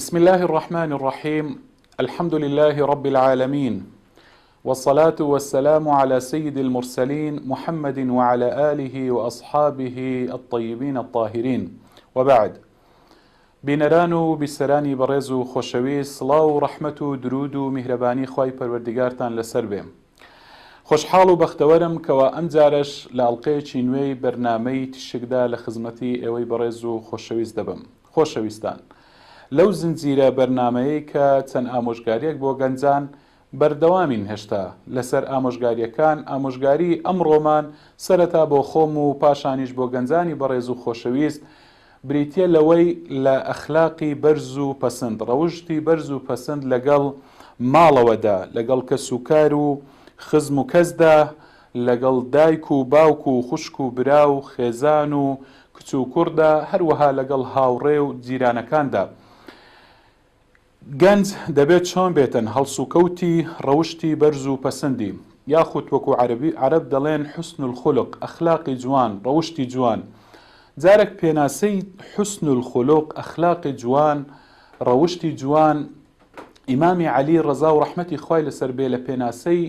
بسم الله الرحمن الرحيم. الحمد لله رب العالمين، والصلاة والسلام على سيد المرسلين محمد وعلى آله وأصحابه الطيبين الطاهرين، وبعد. بینەران و بیسەرانی بەڕێز و خۆشەویست، سڵاو و ڕەحمەت و درود و میهرەبانی خوای پەروەردیگارتان لەسەر بێ. خۆشحاڵ و بەختەوەرم کەوا ئەم جارش لە ئەڵقەیەکی نوێی بەرنامەی تشکدا لە خزمەتی ئێوەی بەڕێز و خۆشەویست دەبم. خۆشەویستان، لەو زنجیرە بەرنامەیە کە چەند ئامۆژگاریەک بۆ گەنجان بەردەوامین هێشتا لەسەر ئامۆژگاریەکان، ئامۆژگاری ئەمڕۆمان سەرەتا بۆ خۆم و پاشانیش بۆ گەنجانی بەڕێز و خۆشەویست بریتیە لەوەی لە ئەخلاقی بەرز و پەسەند، ڕەوشتی بەرز و پەسەند لەگەڵ ماڵەوەدا، لەگەڵ کەس و کار و خزم و کەسدا، لەگەڵ دایک و باوک و خوشک و برا و خێزان و کچ و کوڕدا، هەروەها لەگەڵ هاوڕێ و جیرانەکاندا. گەنج دەبێت چۆن بێتن هەڵسوکەوتی ڕەوشتی بەرز و پەسەندی، یاخود وەکو عەرەب دەڵێن حوسن الخولق، ئەخلاقی جوان، ڕەوشتی جوان. جارێک پێناسەی حوسن الخولق، ئەخلاقی جوان، ڕەوشتی جوان، ئیمامی عەلی ڕەزا و ڕەحمەتی خوای لەسەر بێ لە پێناسەی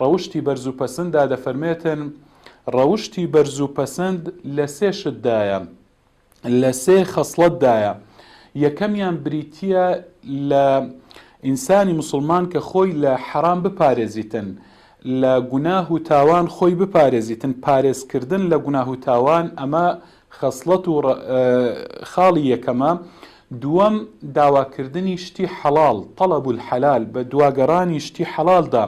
ڕەوشتی بەرز و پەسەنددا دەفەرمێتن ڕەوشتی بەرز و پەسەند لە سێ شتدایە، لە سێ خەسڵەتدایە. یەکەمیان بریتیە لە ئینسانی مسلمان کە خۆی لە حەرام بپارێزیتن، لە گوناه و تاوان خۆی بپارێزیتن. پارێزکردن لە گوناه و تاوان ئەمە خەسڵەت و خاڵی یەکەمە. دووەم، داواکردنی شتی حەڵاڵ، طەلەب الحەلال، بە دواگەڕانی شتی حەڵاڵدا.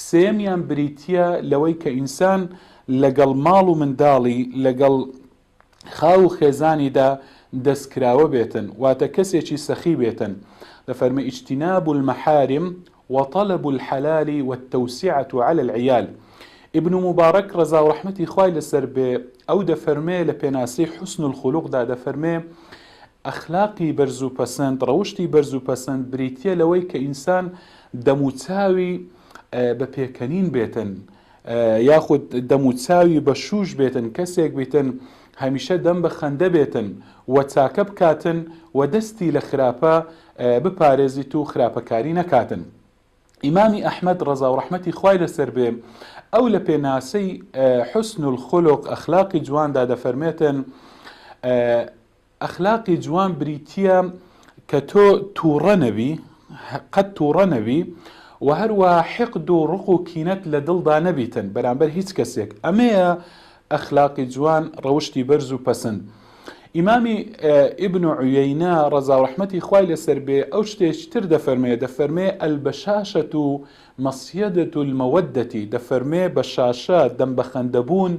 سێمیان بریتیە لەوەی کە ئینسان لەگەڵ ماڵ و منداڵی، لەگەڵ خاو و خێزانیدا دەستکراوە بێتن، واتە کەسێکی سەخی بێتن. دەفەرمێ ئیجتیناب المەحارم وطلب الحلال والتوسعة على العيال. ابن مبارك ڕەزا و ڕەحمەتی خوای لەسەر بێ ئەو دەفەرمێ لە پێناسەی حوسن الخولوقدا، دەفەرمێ ئەخلاقی بەرز و پەسەند، ڕەوشتی بەرز و پەسەند بریتیە لەوەی کە ئینسان دەموچاوی بە پێکەنین بێتن، یاخود دەموچاوی بە شوش بێتن، کەسێک بێتن هەمیشە دەم بە خەندە بێتن و چاکە بکاتن و دەستی لە خراپە بپارێزیت و خراپەکاری نەکاتن. ئیمامی ئەحمەد ڕەزا و ڕەحمەتی خوای لەسەر بێ ئەو لە پێناسەی حوسن الخولق، ئەخلاقی جواندا دەفەرمێتن ئەخلاقی جوان بریتیە کە تۆ تووڕە نەبی، قەت تووڕە نەبی، و هەروەها حقد و ڕق و کینەت لە دڵدا نەبیتن بەرامبەر هیچ کەسێک. ئەمەیە ئەخلاقی جوان، ڕەوشتی بەرز و پەسەند. ئیمامی ئیبن عویەینە ڕەزا و ڕەحمەتی خوای لەسەر بێ ئەو شتێکی تر دەفەرمێ ئەلبەشاشەت و مەسیەدەت المەوەدەتی، دەفەرمێ بەشاشە، دەم بە خەندەبوون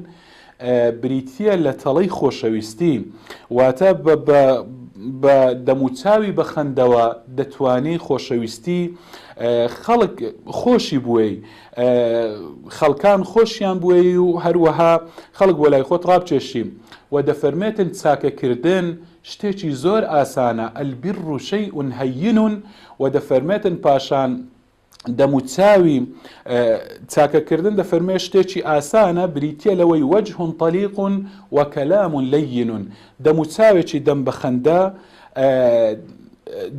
بریتیە لە تەڵەی خۆشەویستی، واتە بە دەموچاوی بەخەندەوە دەتوانی خۆشەویستی خەڵک خۆشی بووی، خەڵکان خۆشیان بووی و هەروەها خەڵک بۆ لای خۆت ڕابچێشی. و دەفەرمێتن چاکەکردن شتێکی زۆر ئاسانە، ئەلبیڕ شەیء هەیین، و دەفەرمێتن پاشان دەموچاوی چاکەکردن دەفەرمێ شتێکی ئاسانە، بریتیە لەوەی وەجه طەلیق و کەلام لەین، دەموچاوێکی دەم بەخەندە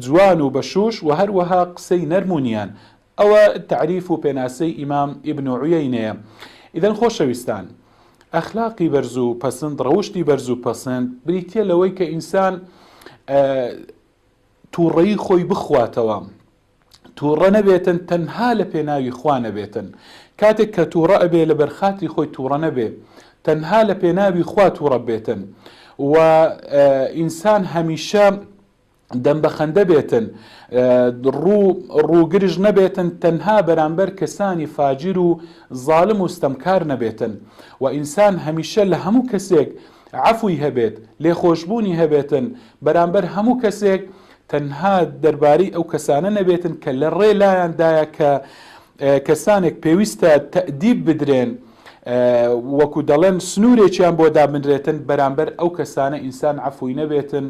جوان و بەشوش و هەروەها قسەی نەرمونیان. ئەوە تعریف و پێناسەی ئیمام ئیبن عویەینەیە. ئیدەن خۆشەویستان، ئەخلاقی بەرز و پەسەند، ڕەوشتی بەرز و پەسەند بریتیە لەوەی کە ئینسان تووڕەیی خۆی بخواتەوە، تووڕە نەبێتن، تەنها لە پێناوی خوا نەبێتن. کاتێک کە تووڕە ئەبێ لە بەرخاتی خۆی تووڕە نەبێ، تەنها لە پێناوی خوا تووڕە بێتن، و ئینسان هەمیشە دەم بە خەندە بێتن، ڕووگرژ نەبێتن، تەنها بەرامبەر کەسانی فاجر و زاڵم و ستەمکار نەبێتن، و ئینسان هەمیشە لە هەموو کەسێک عەفوی هەبێت، لێخۆشبوونی هەبێتن بەرامبەر هەموو کەسێک، تەنها دەربارەی ئەو کەسانە نەبێتن کە لە ڕێ لایەندایە کە کەسانێک پێویستە تەئدیب بدرێن، وەکو دەڵێن سنوورێکیان بۆ دابنرێتن، بەرامبەر ئەو کەسانە ئینسان عەفوی نەبێتن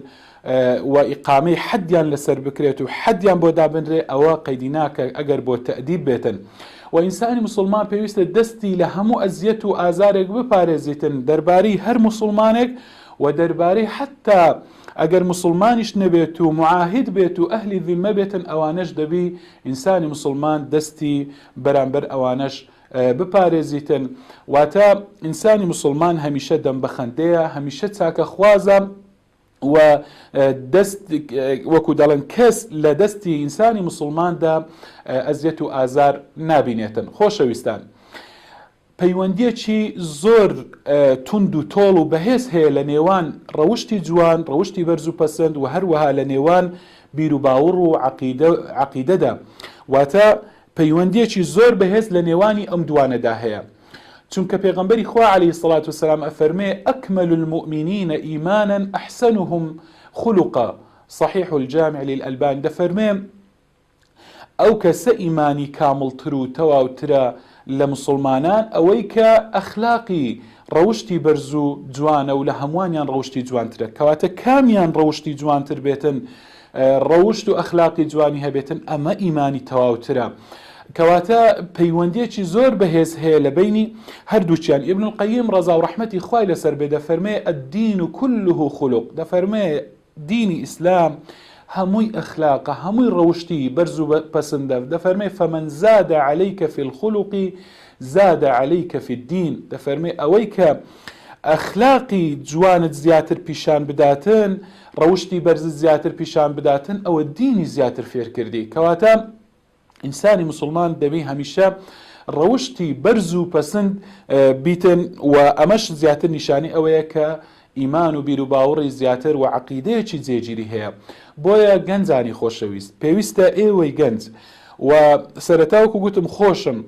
و ئیقامەی حەدیان لەسەر بکرێت و حەدیان بۆ دابنرێ، ئەوە قەیدی ناکە ئەگەر بۆ تەئدیب بێتن. و ئینسانی مسلمان پێویستە دەستی لە هەموو ئەزیەت و ئازارێک بپارێزیتن دەربارەی هەر مسلمانێک و دەربارەی حتا ئەگەر مسلمانیش نەبێت و معاهد بێت و ئەهلی ذیمە بێتن ئەوانەش دەبی ئینسانی مسلمان دەستی بەرامبەر ئەوانەش بپارێزیتن. واتە ئینسانی مسلمان هەمیشە دەم بەخەندەیە، هەمیشە چاکە خوازە و دەست وەکو دەڵێن کەس لە دەستی ئینسانی مسلماندا ئەزیەت و ئازار نابینێتن. خۆشەویستان، پەیوەندیەکی زۆر تند و تۆڵ و بەهێز هەیە لە نێوان ڕەوشتی جوان، ڕەوشتی بەرز و پەسەند و هەروەها لە نێوان بیر و باوەڕ و عەقیدەدا. واتە پەیوەندیەکی زۆر بەهێز لە نێوانی ئەم دوانەدا هەیە، چونکە پێغەمبەری خوا عەلەیهی سەڵات وسەلام ئەفەرمێ ئەکمەل المؤمنین ئیماناً ئەحسەنهم خولقا، صحیح الجامع للئەلبانی دەفەرمێ ئەو کەسە ئیمانی کامڵتر و تەواوترە لە مسلمانان ئەوەی کە ئەخلاقی ڕەوشتی بەرز و جوانە و لە هەمووانیان ڕەوشتی جوانترە. کەواتە کامیان ڕەوشتی جوانتر بێتن، ڕەوشت و ئەخلاقی جوانی هەبێتن، ئەمە ئیمانی تەواوترە. کەواتە پەیوەندیەکی زۆر بەهێز هەیە لە بینی هەردووچیان. ئیبن القەییم ڕەزا و ڕەحمەتی خوای لەسەر بێ دەفەرمێ الدین كله خلق، دەفەرمێ دینی ئیسلام هەمووی ئەخلاقە، هەمووی ڕەوشتی بەرز و پەسەندە. دەفەرمێ فمن زاد عليك في الخلق زاد عليك في الدين، دەفەرمێ ئەوەی کە ئەخلاقی جوانت زیاتر پیشان بداتن، ڕەوشتی بەرز زیاتر پیشان بداتن، ئەوە دینی زیاتر فێرکردی. کەواتە ئینسانی مسلمان دەبێ هەمیشە ڕەوشتی بەرز و پەسەند بیتن و ئەمەش زیاتر نیشانی ئەوەیە کە ئیمان و بیر و باوەڕی زیاتر و عەقیدەیەکی جێگیری هەیە. بۆیە گەنجانی خۆشەویست، پێویستە ئێوەی گەنج و سەرەتاوەکو گوتم خۆشم،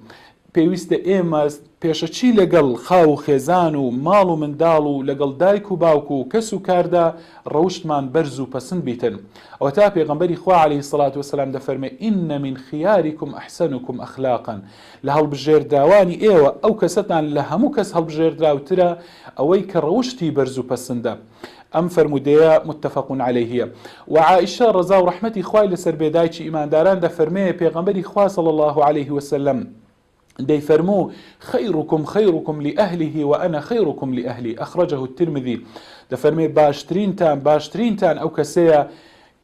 پێویستە ئێمە پێشەچی لەگەڵ خاو و خێزان و ماڵ و منداڵ و لەگەڵ دایک و باوکو و کەس و کاردا ڕەوشتمان بەرز و پەسەند بیتن. ئەوە تا پێغەمبەری خوا عەلەیهی سەڵات وسەلام دەفەرمێ ئین من خیاریکم ئەحسەنکم ئەخلاقا، لە هەڵبژێرداوانی ئێوە ئەو کەسەتان لە هەموو کەس هەڵبژێردراوترە ئەوەی کە ڕەوشتی بەرز و پەسەندە. ئەم فەرمودەیە متفق عەلەیهە. و عائشە ڕەزا و ڕەحمەتی خوای لەسەر بێ دایکی ئیمانداران دەفەرمێ پێغەمبەری خوا صلی الله علیه وسلم دەیفەرموو خەیڕکم خەیڕکم لأهله وأنا خەیڕکم لأهلی، ئەخرەجەه الترمذی. دەفەرمێ باشترینتان ئەو کەسەیە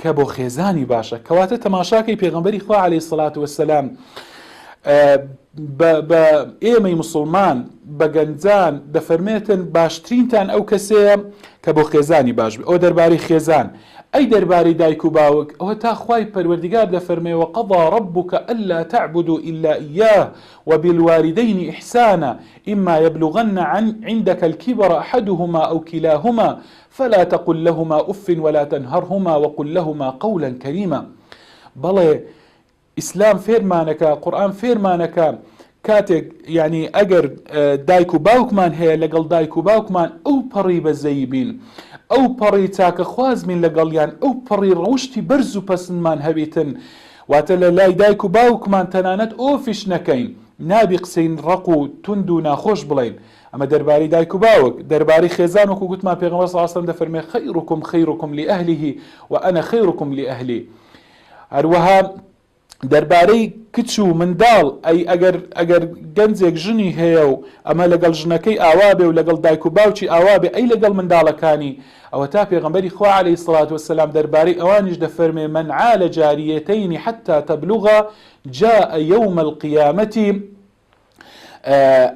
کە بۆ خێزانی باشە. کەواتە تەماشاکەی پێغەمبەری خوا عەلەیهی سەڵات وەسەلام بە ئێمەی مسلمان بە گەنجان دەفەرمێتن باشترینتان ئەو کەسەیە کە بۆ خێزانی باش بێ. ئەو دەربارەی خێزان. ئەی دەربارەی دایک و باوک، ئەوە تا خوای پەروەردیگار دەفەرمێ وقضى ربك ألا تعبدوا إلا إياه وبالوالدين إحسانا إما يبلغن عندك الكبر أحدهما أو كلاهما فلا تقل لهما أف ولا تنهرهما وقل لهما قولا كريما. بەڵێ ئیسلام فێرمانەکە، قورئان فێرمانەکە کاتێک یعنی ئەگەر دایک و باوکمان هەیە لەگەڵ دایک و باوکمان ئەو پەڕی بەزەی بین، ئەو پەڕی چاکە خوازبین لەگەڵیان، ئەو پەڕی ڕەوشتی بەرز و پەسەندمان هەبێتن. واتە لە لای دایک و باوکمان تەنانەت ئۆفیش نەکەین، نابی قسەین ڕق و تند و ناخۆش بڵین. ئەمە دەربارەی دایک و باوک. دەربارەی خێزان وەکو گوتمان پێغەمبەر صلی الله علیه و سلم دەفەرمێ خەیڕکم لأهله وأنا خەیڕکم لأهلی. هەروەها دەربارەی کچ و منداڵ، ئەگەر گەنجێک ژنی هەیە و ئەمە لەگەڵ ژنەکەی ئاوا بێ و لەگەڵ دایک و باوکی ئاوا بێ، ئەی لەگەڵ منداڵەکانی. ئەوە تا پێغەمبەری خوا عەلەیهی سەڵات وەسەلام دەربارەی ئەوانیش دەفەرمێ من عال جاریەتەین حتى تبلغا جاء يوم القيامة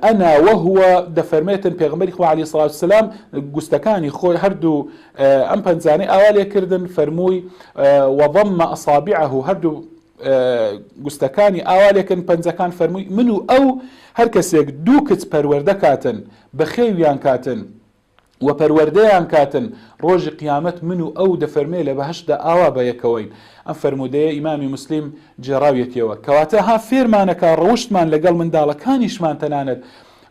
ئەنا وەهوە. دەفەرمێتن پێغەمبەری خوا عەلەیهی سەڵات وسەلام گوستەکانی خۆی هەردوو ئەم پەنجانەی ئاوا لێکردن، فەرمووی وضم أصابعه، هەردوو گوستەکانی ئاوا لێکن پەنجەکان، فەرمووی من و ئەو هەر کەسێک دوو کچ پەروەردە کاتن، بەخێویان کاتن و پەروەردەیان کاتن، ڕۆژی قیامەت من و ئەو دەفەرمێ لە بەهەشتدا ئاوا بەیەکەوەین. ئەم فەرمودەیە ئیمامی موسلیم جێڕاویەتیەوە. کەواتە ها فێرمانەکە ڕەوشتمان لەگەڵ منداڵەکانیشمان تەنانەت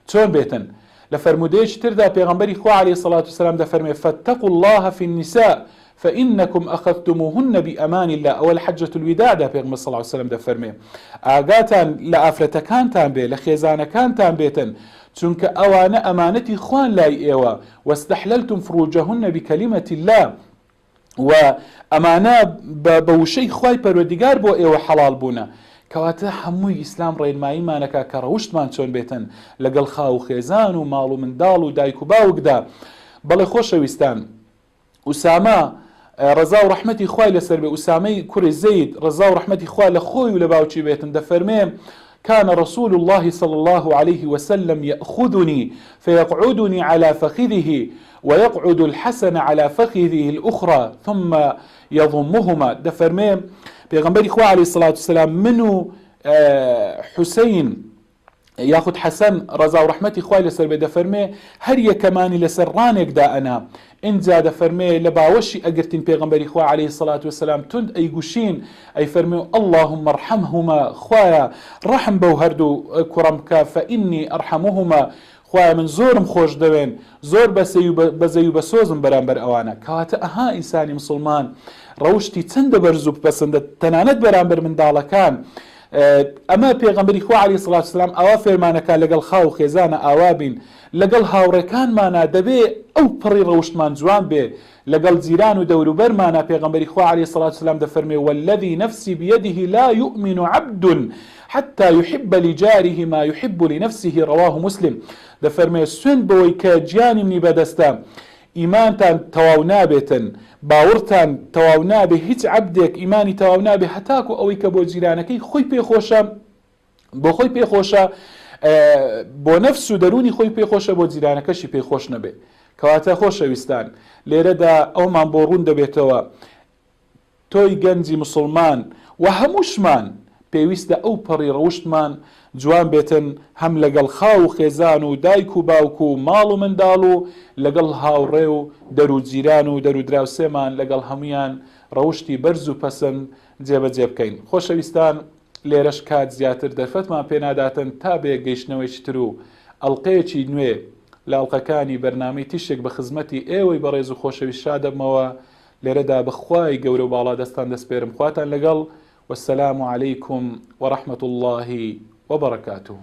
چۆن بێتن. لە فەرمودەیەکی تردا پێغەمبەری خوا عەلەیهی سەڵات وسەلام دەفەرمێ فاتقوا الله في النساء فإنكم أخذتموهن بأمان الله. أول حجة الوداع ده پیغمبر صلى الله عليه وسلم دەفەرمێ ئاگاتان لە ئافرەتەکانتان بێ، لە خێزانەکانتان بێتن، چونکە ئەوانە ئەمانەتی خوان لای ئێوە واستحللتم فروجهن بكلمة الله، و ئەمانە بە وشەی خوای پەروەردیگار بۆ ئێوە حەڵال بوونە. کەواتە هەمووی ئیسلام ڕێنماییمانەکە کە ڕەوشتمان چۆن بێتن لەگەڵ خاو و خێزان و ماڵ و منداڵ و دایک و باوکدا. بەڵێ خۆشەویستان، ئوسامە ڕەزا و ڕەحمەتی خوای لەسەر بێ ئوسامەی کوڕی زەید ڕەزا و ڕەحمەتی خوا لە خۆی و لە باوکی بێتن دەفەرمێ كان رسول الله صلى الله عليه وسلم يأخذني فيقعدني على فخذه ويقعد الحسن على فخذه الأخرى ثم يضمهما دفرمي بيغمبري خوا عليه الصلاة والسلام منو حسين ياخد حسن رضا ورحمتي خوای لەسەر بێ دەفەرمێ هەر یەکەمانی لەسەر ڕانێکدا ئەنا ئینجا دەفەرمێ لە باوەشی ئەگرتین پێغەمبەری خوا عليه الصلاة والسلام تند ئەیگوشین ئەیفەرمێ اللهم ارحمهما خوایە ڕەحم بەو هەردوو کوڕم بکە فإني أرحمهما خوایە من زۆرم خۆش دەوێن زۆر بەزەی و بەسۆزم بەرامبەر ئەوانە کەواتە ئەها ئینسانی مسلمان ڕەوشتی چەندە بەرز و پەسەندە تەنانەت بەرامبەر منداڵەکان ئەمە پێغەمبەری خوا عەلەیهی سڵات وسەلام ئاوا فێرمانەکە لەگەڵ خاو خێزانە ئاوا بین لەگەڵ هاوڕێکانمانە دەبێ ئەو پڕی ڕەوشتمان جوان بێ لەگەڵ جیران و دەوروبەرمانە پێغەمبەری خوا عەلەیهی سڵات وسەلام دەفەرمێ والذی نفسی بيده لا يؤمن عبد حتى يحب لجاره ما يحب لنفسه رواه مسلم دەفەرمێ سوێن بەوەی کە گیانی منی بەدەستە ئیمانتان تەواو نابێتن باوەڕتان تەواو نابێ هیچ عەبدێک ئیمانی تەواو نابێ هەتاکو ئەوەی کە بۆ جیرانەکەی خۆی پێخۆشە بۆ خۆی پێخۆشە بۆ نەفس و دەرونی خۆی پێخۆشە بۆ جیرانەکەشی پێخۆش نەبێ کەواتە خۆشەویستان لێرەدا ئەومان بۆ ڕوون دەبێتەوە تۆی گەنجی مسلمان و هەمووشمان پێویستە ئەو پەڕی ڕەوشتمان جوان بێتن هەم لەگەڵ خاو و خێزان و دایک و باوکو و ماڵ و منداڵ و لەگەڵ هاوڕێ و دەروجیران و دەرودراوسێمان لەگەڵ هەمویان ڕەوشتی بەرز و پەسەند جێبەجێ بکەین خۆشەویستان لێرەش کات زیاتر دەرفەتمان پێناداتن تا بێ گەیشتنەوەی تر و ئەڵلقەیەکی نوێ لە ئەڵلقەکانی بەرنامەی تیشێک بە خزمەتی ئێوەی بەڕێز و خۆشەویست شادەمەوە لێرەدا بەخوای گەورە و باڵا دەستان دەسپێرم خواتان لەگەڵ والسلام عليكم ورحمة الله وبركاته.